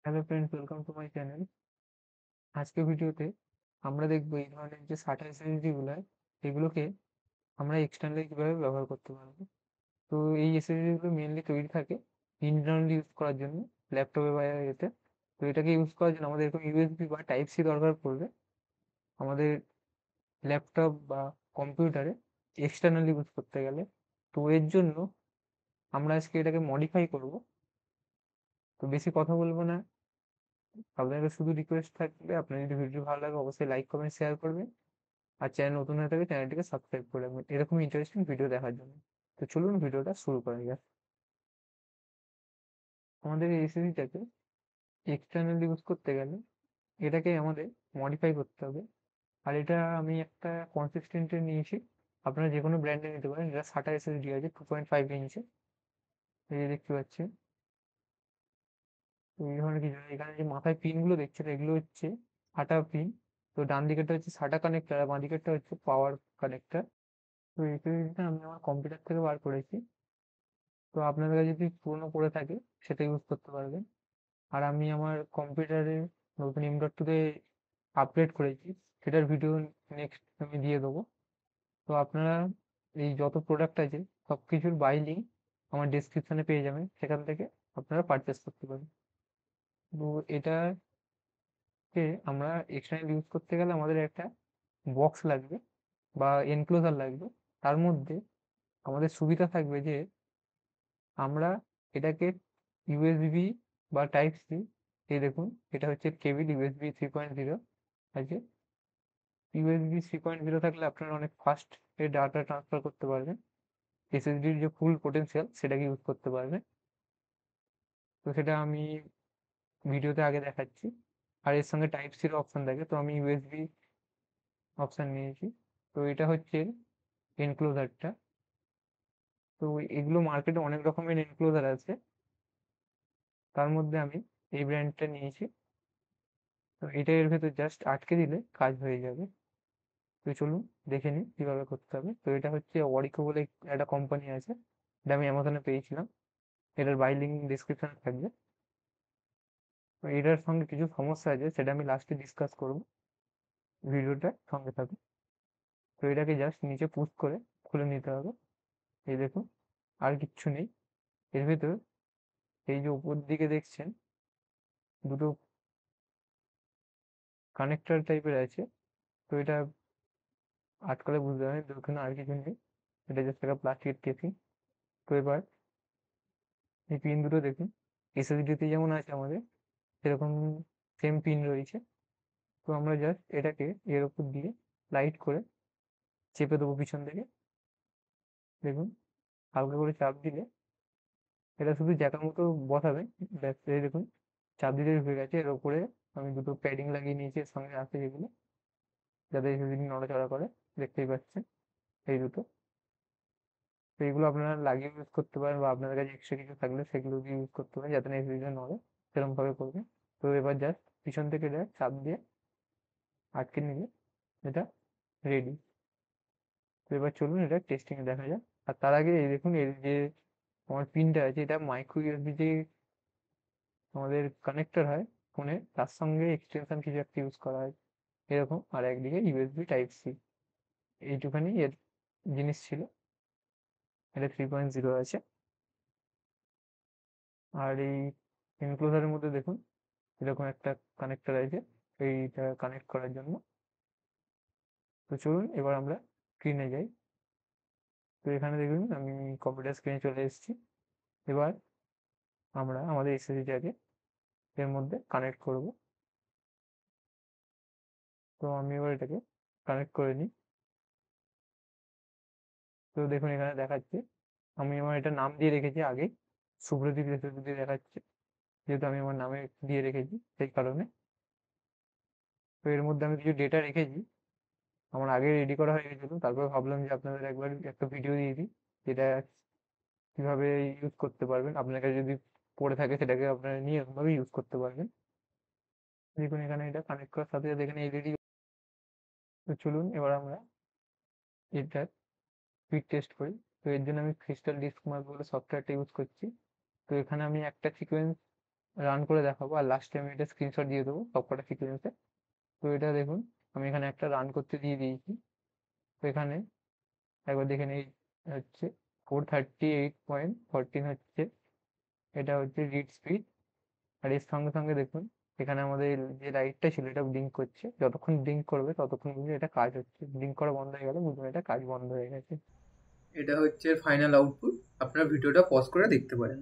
Hello friends, welcome to my channel. আজকে ভিডিওতে আমরা দেখবো এই ধরনের যে SATA এসএসডি গুলো হয়, এগুলোকে আমরা এক্সটার্নালি কিভাবে ব্যবহার করতে পারবো। তো এই এসএসডি গুলো মেনলি তৈরি থাকে ইন্টারনালি ইউজ করার জন্য, ল্যাপটপে বা এতে। তো এটাকে ইউজ করার জন্য আমাদের এরকম ইউএসবি বা টাইপ সি দরকার পড়বে আমাদের ল্যাপটপ বা কম্পিউটারে এক্সটার্নালি ইউজ করতে গেলে। তো এর জন্য আমরা আজকে এটাকে মডিফাই করব। তো বেশি কথা বলবো না, আপনাদের শুধু রিকোয়েস্ট থাকবে, আপনার যদি ভিডিও ভালো লাগে অবশ্যই লাইক কমেন্ট শেয়ার করবেন। আর চ্যানেল নতুন হয়ে থাকলে চ্যানেলটিকে সাবস্ক্রাইব করে রাখবেন এরকম ইন্টারেস্টিং ভিডিও দেখার জন্য। তো চলুন ভিডিওটা শুরু করা যাক। আমাদের এই এসএসডিটাকে এক্সটার্নাল ইউজ করতে গেলে এটাকে আমাদের মডিফাই করতে হবে। আর এটা আমি একটা কনসিস্টেন্টের নিয়েছি, আপনারা যে কোনো ব্র্যান্ডে নিতে পারেন। এটা SATA এসএসডি আছে 2.5 ইঞ্চি, এই যে দেখতে পাচ্ছেন। তো এই ধরনের কিছু এখানে যে মাথায় পিনগুলো দেখছেন এগুলো হচ্ছে SATA পিন। তো ডান দিকেরটা হচ্ছে SATA কানেক্টর আর বাঁ দিকেরটা হচ্ছে পাওয়ার কানেক্টর। তো এই এসএসডিটা আমি আমার কম্পিউটার থেকে বার করেছি। তো আপনাদের কাছে যদি পুরোনো পড়ে থাকে সেটা ইউজ করতে পারবেন। আর আমি আমার কম্পিউটারে নতুন M.2-তে আপগ্রেড করেছি, সেটার ভিডিও নেক্সট আমি দিয়ে দেবো। তো আপনারা এই যত প্রোডাক্ট আছে সব কিছুর বাই লিঙ্ক আমার ডেসক্রিপশনে পেয়ে যাবেন, সেখান থেকে আপনারা পারচেস করতে পারেন। তো এটাকে আমরা এক্সটার্নাল ইউজ করতে গেলে আমাদের একটা বক্স লাগবে বা এনক্লোজার লাগবে। তার মধ্যে আমাদের সুবিধা থাকবে যে আমরা এটাকে ইউএসবি বা টাইপ সি, এই দেখুন এটা হচ্ছে কেবল ইউএসবি 3.0 আছে। ইউএসবি 3.0 থাকলে আপনারা অনেক ফাস্ট এ ডাটা ট্রান্সফার করতে পারবেন, এসএসডির যে ফুল পোটেনশিয়াল সেটাকে ইউজ করতে পারবেন। তো সেটা আমি ভিডিওতে আগে দেখাচ্ছি। আর এর সঙ্গে টাইপ সির অপশন থাকে, তো আমি ইউএসবি অপশন নিয়েছি। তো এটা হচ্ছে এনক্লোজারটা। তো এগুলো মার্কেটে অনেক রকমের এনক্লোজার আছে, তার মধ্যে আমি এই ব্র্যান্ডটা নিয়েছি। তো এটা এর ভেতর জাস্ট আটকে দিলে কাজ হয়ে যাবে। তো চলুন দেখে নিই কিভাবে করতে হবে। তো এটা হচ্ছে ওয়ারিকো বলে একটা কোম্পানি আছে, এটা আমি অ্যামাজনে পেয়েছিলাম। এটার বাই লিঙ্ক ডিসক্রিপশনে থাকবে। তো এটার সঙ্গে কিছু সমস্যা আছে, সেটা আমি লাস্টে ডিসকাস করব, ভিডিওটা সঙ্গে থাকুন। তো এটাকে জাস্ট নিচে পুশ করে খুলে নিতে হবে। এই দেখুন, আর কিচ্ছু নেই এর ভেতর। এই যে উপর দিকে দেখছেন দুটো কানেক্টর টাইপের আছে, তো এটা আটকালে বুঝতে পারেন ওখানে আর কিছু নেই, এটা জাস্ট একটা প্লাস্টিকের কেসিং। তো এবার এই পিন দুটো দেখুন, এসএসডিতে যেমন আছে আমাদের সেরকম সেম পিন রয়েছে। তো আমরা জাস্ট এটাকে এর উপর দিয়ে লাইট করে চেপে দেবো পিছন থেকে। দেখুন, হালকা করে চাপ দিলে এটা শুধু জায়গা মতো বসাবেন, ব্যাস। এই দেখুন, চাপ দিলে হয়ে গেছে। এর উপরে আমি দুটো প্যাডিং লাগিয়ে নিয়েছি এর সঙ্গে আছে যেগুলো, যাতে এসএসডি নড়াচড়া করে, দেখতেই পাচ্ছেন এই দুটো। তো এগুলো আপনারা লাগিয়ে ইউজ করতে পারেন, বা আপনাদের কাছে এক্সট্রা কিছু থাকলে সেগুলো দিয়ে ইউজ করতে পারেন যাতে না এসএসডিটা নড়ে, সেরকম ভাবে করবেন। তো এবার জাস্ট পিছন থেকে এটা চাপ দিয়ে আটকে নিলে এটা রেডি। তো এবার চলুন এটা টেস্টিং এ দেখা যাক। আর তার আগে এই দেখুন, এর যে আমার পিনটা আছে এটা মাইক্রো ইউএসবি যে আমাদের কানেক্টর হয় ফোনে, তার সঙ্গে এক্সটেনশন কিছু একটা ইউজ করা হয় এরকম। আর একদিকে ইউএসবি টাইপ সি, এইটুখানি এর জিনিস ছিল। এটা 3.0 আছে। আর এই এনক্লোজারের মধ্যে দেখুন এরকম একটা কানেক্টর আছে এইটা কানেক্ট করার জন্য। তো চলুন এবার আমরা স্ক্রিনে যাই। তো এখানে দেখুন আমি কম্পিউটার স্ক্রিনে চলে এসেছি। এবার আমরা আমাদের এসএসডিটাকে এর মধ্যে কানেক্ট করব। তো আমি এবার এটাকে কানেক্ট করে নিই। তো দেখুন এখানে দেখাচ্ছে, আমি আমার এটা নাম দিয়ে রেখেছি আগে, শুভ্রদীপ এসএসডি দেখাচ্ছে, যেহেতু আমি আমার নামে দিয়ে রেখেছি সেই কারণে। তো এর মধ্যে আমি কিছু ডেটা রেখেছি, আমার আগে রেডি করা হয়ে গেছিল। তারপর ভাবলাম যে আপনাদের একবার একটা ভিডিও দিয়ে দিই, যেটা কিভাবে ইউজ করতে পারবেন। আপনার কাছে যদি পড়ে থাকে সেটাকে আপনারা নিয়ে এরকমভাবে ইউজ করতে পারবেন। দেখুন এখানে এটা কানেক্ট করার সাথে সাথে এখানে এলইডি। তো চলুন এবার আমরা এটার স্পিড টেস্ট করি। তো এর জন্য আমি ক্রিস্টাল ডিস্ক মার্ক বলে সফটওয়্যারটা ইউজ করছি। তো এখানে আমি একটা সিকোয়েন্স রান করে দেখাবো, আর লাস্টে আমি এটা স্ক্রিনশট দিয়ে দেবো সবকটা সিকোয়েন্সে। তো এটা দেখুন আমি এখানে একটা রান করতে দিয়ে দিয়েছি। তো এখানে একবার দেখে নিই, হচ্ছে 438.14 হচ্ছে, এটা হচ্ছে রিড স্পিড। আর এর সঙ্গে সঙ্গে দেখুন এখানে আমাদের যে লাইটটা ছিল এটা ব্লিঙ্ক করছে, যতক্ষণ ব্লিঙ্ক করবে ততক্ষণ বুঝুন এটা কাজ হচ্ছে, ব্লিঙ্ক করা বন্ধ হয়ে গেলে বুঝুন এটা কাজ বন্ধ হয়ে গেছে। এটা হচ্ছে ফাইনাল আউটপুট। আপনার ভিডিওটা পজ করে দেখতে পারেন।